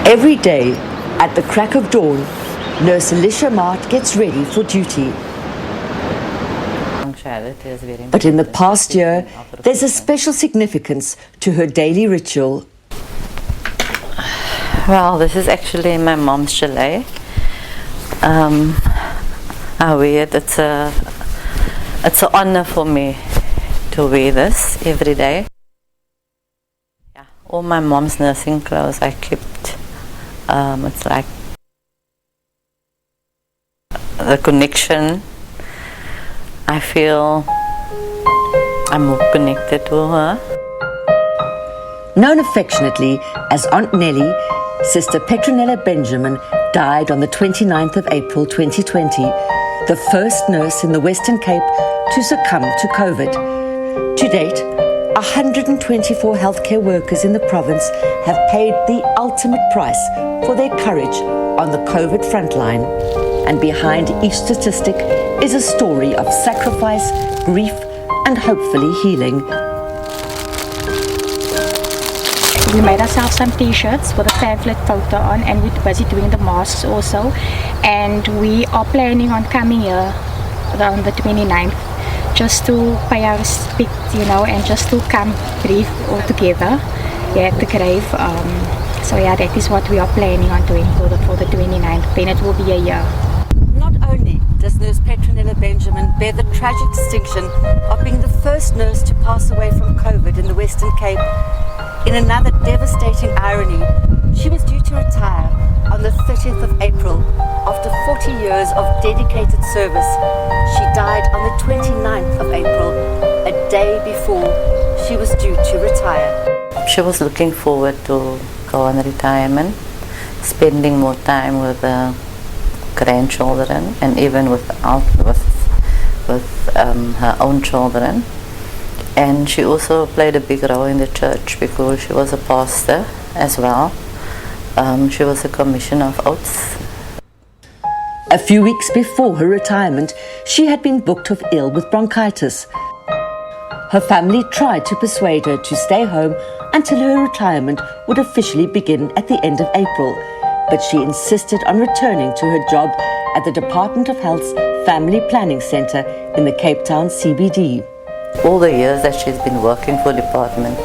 Every day, at the crack of dawn, Nurse Alicia Mart gets ready for duty. But in the past year, there's a special significance to her daily ritual. Well, this is actually my mom's chalet. I wear it. It's an honor for me to wear this every day. Yeah, all my mom's nursing clothes I kept. It's like the connection. I feel I'm more connected to her. Known affectionately as Aunt Nellie, Sister Petronella Benjamin died on the 29th of April 2020, the first nurse in the Western Cape to succumb to COVID. To date, 124 healthcare workers in the province have paid the ultimate price for their courage on the COVID frontline. And behind each statistic is a story of sacrifice, grief, and hopefully healing. We made ourselves some t-shirts with a pamphlet photo on, and we're busy doing the masks also. And we are planning on coming here on the 29th just to pay our respect, and just to come grieve all together at the grave. So yeah, that is what we are planning on doing for the 29th. Then it will be a year. Not only does Nurse Petronella Benjamin bear the tragic distinction of being the first nurse to pass away from COVID in the Western Cape, in another devastating irony, she was due to retire on the 30th of April after 40 years of dedicated service. She died on the 29th of April, a day before she was due to retire. She was looking forward to go on retirement, spending more time with the grandchildren and even with her own children. And she also played a big role in the church because she was a pastor as well. She was a commissioner of oaths. A few weeks before her retirement, she had been booked of ill with bronchitis. Her family tried to persuade her to stay home until her retirement would officially begin at the end of April, but she insisted on returning to her job at the Department of Health's Family Planning Centre in the Cape Town CBD. All the years that she's been working for the department,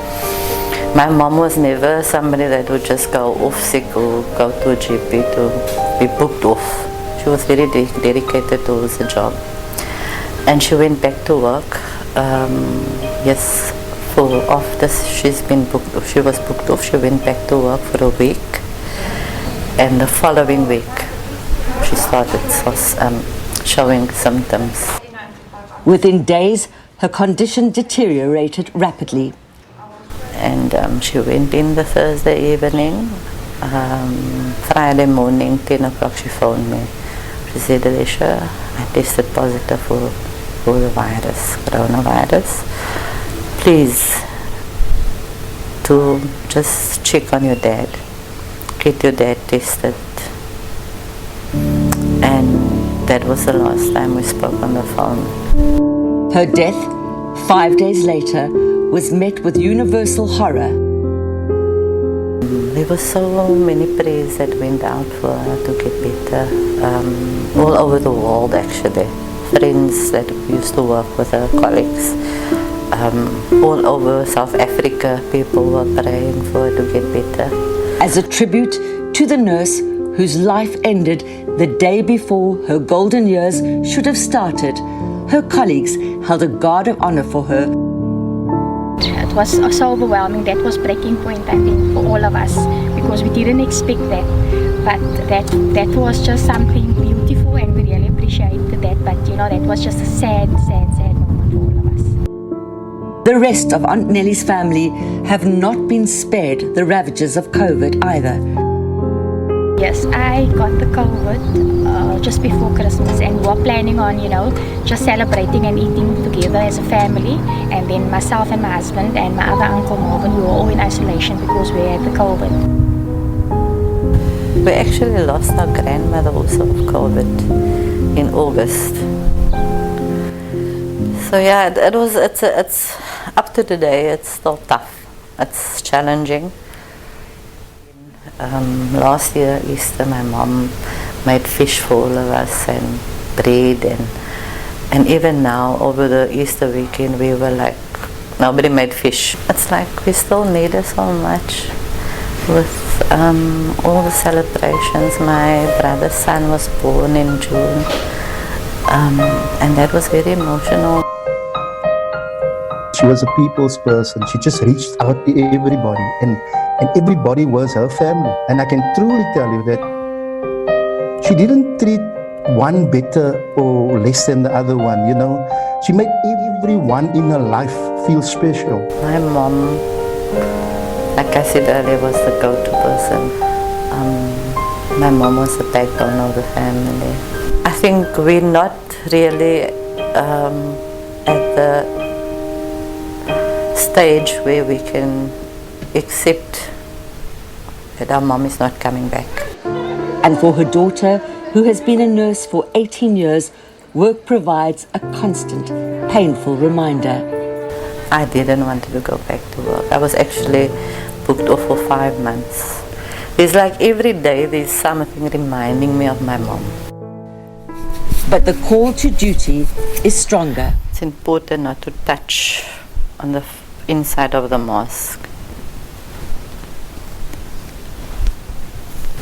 my mom was never somebody that would just go off sick or go to a GP to be booked off. She was very dedicated towards the job. And she went back to work. Yes, after she's been booked off, she was booked off, she went back to work for a week. And the following week, she started showing symptoms. Within days, her condition deteriorated rapidly. And she went in the Thursday evening. Friday morning, 10 o'clock, she phoned me. She said, Alicia, I tested positive for the virus, coronavirus. Please, to just check on your dad. Get your dad tested. And that was the last time we spoke on the phone. Her death, 5 days later, was met with universal horror. There were so many prayers that went out for her to get better, all over the world actually. Friends that used to work with her, colleagues, all over South Africa, people were praying for her to get better. As a tribute to the nurse whose life ended the day before her golden years should have started, her colleagues held a guard of honor for her. It was so overwhelming. That was breaking point, I think, for all of us, because we didn't expect that. But that was just something beautiful, and we really appreciated that. But that was just a sad moment for all of us. The rest of Aunt Nellie's family have not been spared the ravages of COVID either. Yes, I got the COVID just before Christmas, and we were planning on, just celebrating and eating together as a family. And then myself and my husband and my other uncle Marvin, we were all in isolation because we had the COVID. We actually lost our grandmother also of COVID in August. So yeah, it's up to today. It's still tough. It's challenging. Last year Easter, my mom made fish for all of us and bread, and even now over the Easter weekend we were like, nobody made fish. It's like we still need her so much with all the celebrations. My brother's son was born in June, and that was very emotional. She was a people's person. She just reached out to everybody, and everybody was her family. And I can truly tell you that she didn't treat one better or less than the other one, you know. She made everyone in her life feel special. My mom, like I said earlier, was the go-to person. My mom was the backbone of the family. I think we're not really at the stage where we can accept that our mom is not coming back. And for her daughter, who has been a nurse for 18 years, work provides a constant, painful reminder. I didn't want to go back to work. I was actually booked off for 5 months. It's like every day there's something reminding me of my mom. But the call to duty is stronger. It's important not to touch on the inside of the mosque.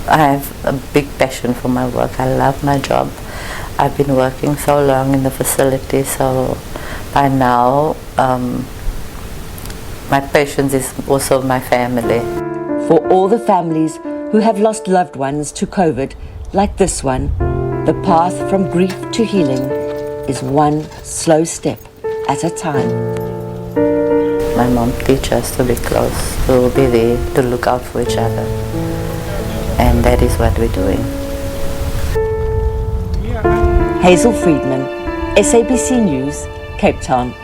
I have a big passion for my work. I love my job. I've been working so long in the facility, so by now my patience is also my family. For all the families who have lost loved ones to COVID, like this one, the path from grief to healing is one slow step at a time. My mom teaches us to be close, to be there, to look out for each other. And that is what we're doing. Hazel Friedman, SABC News, Cape Town.